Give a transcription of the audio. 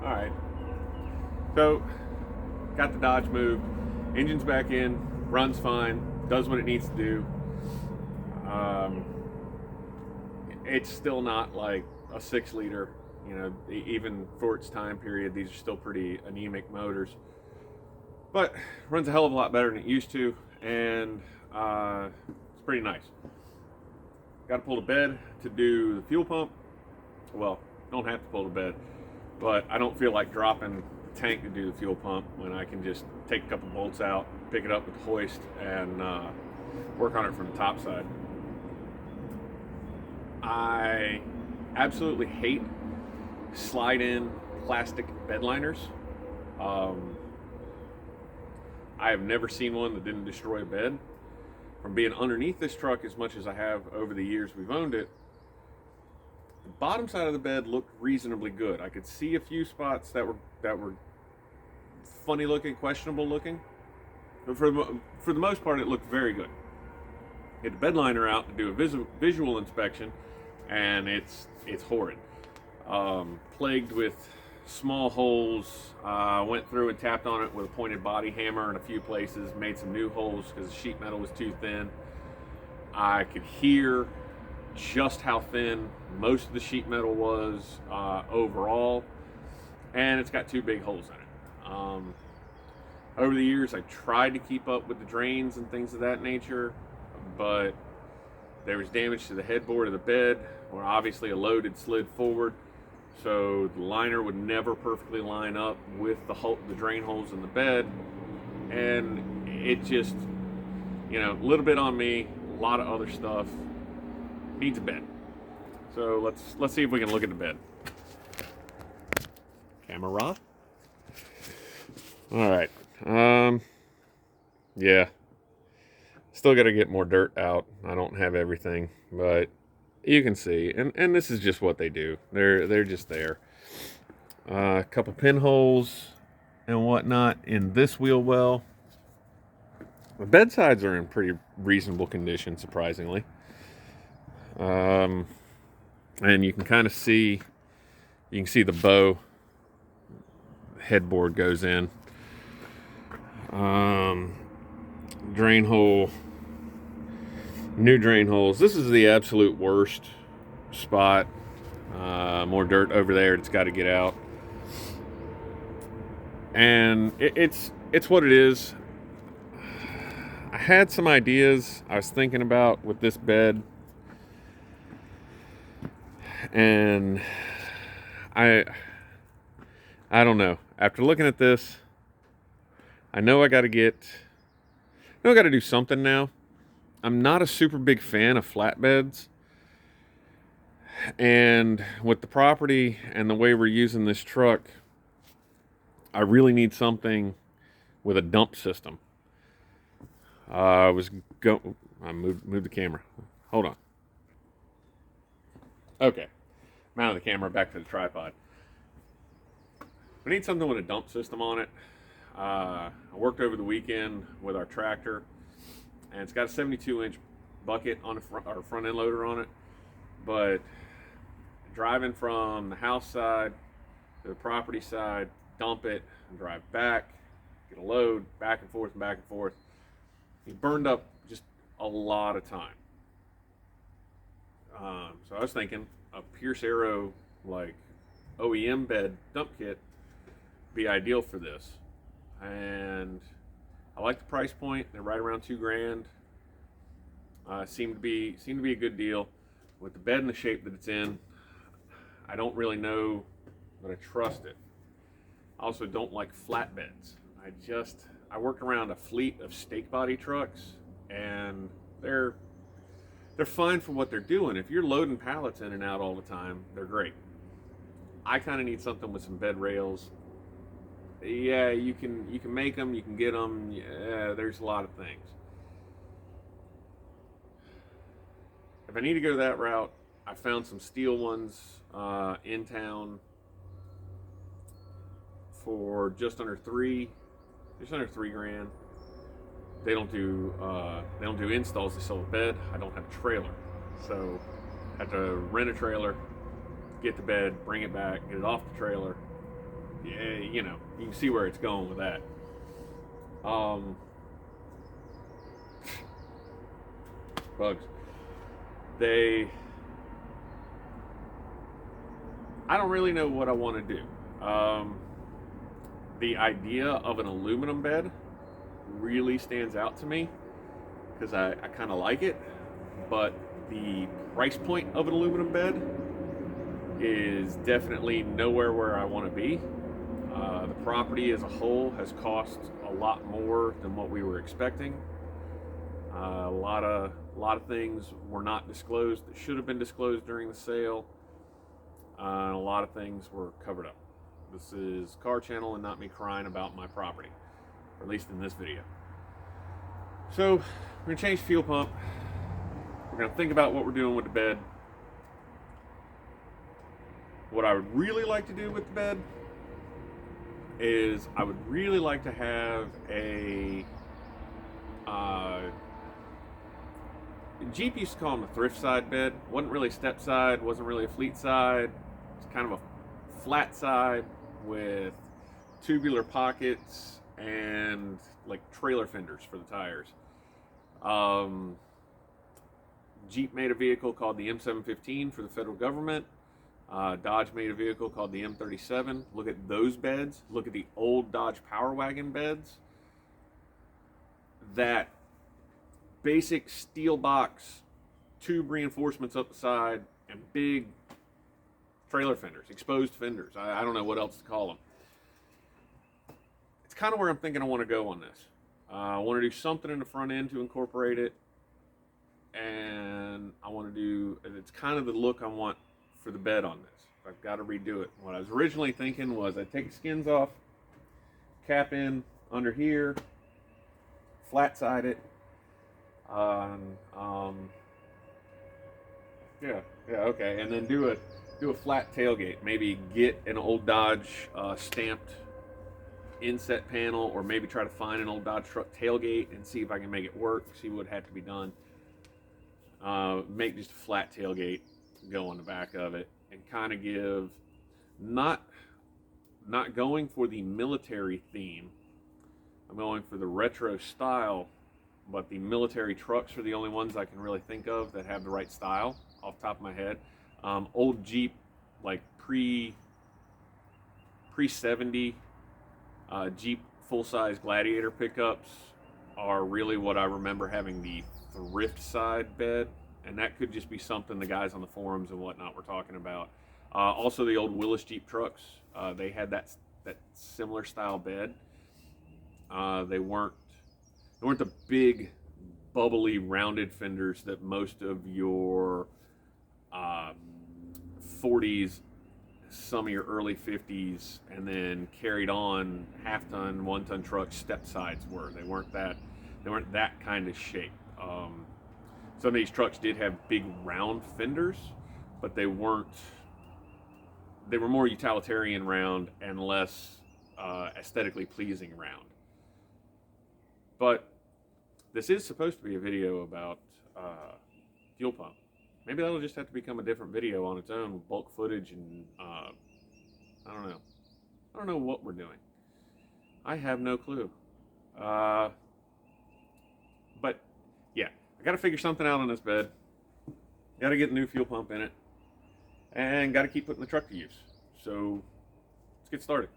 All right. So, got the Dodge moved. Engine's back in. Runs fine. Does what it needs to do. Um, it's still not like a 6 liter. You know, even for its time period, these are still pretty anemic motors. But runs a hell of a lot better than it used to, and it's pretty nice. Got to pull the bed to do the fuel pump. Well, don't have to pull the bed, but I don't feel like dropping the tank to do the fuel pump when I can just take a couple bolts out, pick it up with the hoist, and work on it from the top side. I absolutely hate slide-in plastic bed liners. I have never seen one that didn't destroy a bed. From being underneath this truck as much as I have over the years we've owned it, the bottom side of the bed looked reasonably good. I could see a few spots that were funny looking, questionable looking, but for the most part, it looked very good. Get the bed liner out to do a visual inspection, and it's horrid. Plagued with small holes. Went through and tapped on it with a pointed body hammer in a few places. Made some new holes because the sheet metal was too thin. I could hear just how thin most of the sheet metal was overall, and it's got 2 big holes in it. Over the years, I tried to keep up with the drains and things of that nature, but there was damage to the headboard of the bed, where obviously a load had slid forward, so the liner would never perfectly line up with the drain holes in the bed, and it just, a little bit on me, a lot of other stuff. Needs a bed. So let's see if we can look at the bed. Camera. All right. Yeah. Still got to get more dirt out. I don't have everything, but you can see, and this is just what they do. They're just there. A couple pinholes and whatnot in this wheel well. The bed sides are in pretty reasonable condition, surprisingly. And you can kind of see, the bow headboard goes in. Drain hole, new drain holes. This is the absolute worst spot. More dirt over there. It's got to get out. And it's what it is. I had some ideas I was thinking about with this bed. And I don't know. After looking at this, I know I got to do something now. I'm not a super big fan of flatbeds. And with the property and the way we're using this truck, I really need something with a dump system. I moved the camera. Hold on. Okay. Mounted the camera back to the tripod. We need something with a dump system on it. I worked over the weekend with our tractor, and it's got a 72-inch bucket on the front end loader on it. But driving from the house side to the property side, dump it, and drive back, get a load, back and forth and back and forth. He burned up just a lot of time. So I was thinking a Pierce Arrow like OEM bed dump kit be ideal for this. And I like the price point. They're right around $2,000. Seemed to be a good deal. With the bed in the shape that it's in, I don't really know that I trust it. I also don't like flatbeds. I work around a fleet of stake body trucks, and they're fine for what they're doing. If you're loading pallets in and out all the time, they're great. I kind of need something with some bed rails. Yeah, you can make them, you can get them. Yeah, there's a lot of things. If I need to go that route, I found some steel ones in town for just under $3,000. They don't do installs. They sell a bed. I don't have a trailer, so I have to rent a trailer, get the bed, bring it back, get it off the trailer, yeah, you know, you can see where it's going with that. Bugs. They, I don't really know what I want to do. The idea of an aluminum bed really stands out to me because I kind of like it, but the price point of an aluminum bed is definitely nowhere where I want to be. The property as a whole has cost a lot more than what we were expecting. A lot of things were not disclosed that should have been disclosed during the sale. And a lot of things were covered up. This is Car Channel and not me crying about my property, or at least in this video. So we're gonna change fuel pump. We're gonna think about what we're doing with the bed. What I would really like to do with the bed is I would really like to have a Jeep used to call them a thrift side bed. Wasn't really a step side, wasn't really a fleet side. It's kind of a flat side with tubular pockets and like trailer fenders for the tires. Jeep made a vehicle called the M715 for the federal government. Dodge made a vehicle called the M37. Look at those beds. Look at the old Dodge Power Wagon beds. That basic steel box, tube reinforcements up the side, and big trailer fenders, exposed fenders. I don't know what else to call them. It's kind of where I'm thinking I want to go on this. I want to do something in the front end to incorporate it, and I want to do, it's kind of the look I want for the bed on this. I've got to redo it. What I was originally thinking was I'd take the skins off, cap in under here, flat side it, okay, and then do a flat tailgate. Maybe get an old Dodge stamped inset panel, or maybe try to find an old Dodge truck tailgate and see if I can make it work. See what had to be done. Make just a flat tailgate go on the back of it, and kind of give not going for the military theme. I'm going for the retro style, but the military trucks are the only ones I can really think of that have the right style off the top of my head. Old Jeep, like pre 70 Jeep full-size Gladiator pickups are really what I remember having the thrift side bed, and that could just be something the guys on the forums and whatnot were talking about. Also the old Willis Jeep trucks, they had that similar style bed. They weren't the big bubbly rounded fenders that most of your 40s, some of your early 50s, and then carried on half-ton, 1-ton truck step sides were. They weren't that kind of shape. Some of these trucks did have big round fenders, but they were more utilitarian round and less aesthetically pleasing round. But this is supposed to be a video about fuel pump. Maybe that'll just have to become a different video on its own with bulk footage, and I don't know. I don't know what we're doing. I have no clue. But yeah, I got to figure something out on this bed. Got to get a new fuel pump in it, and got to keep putting the truck to use. So let's get started.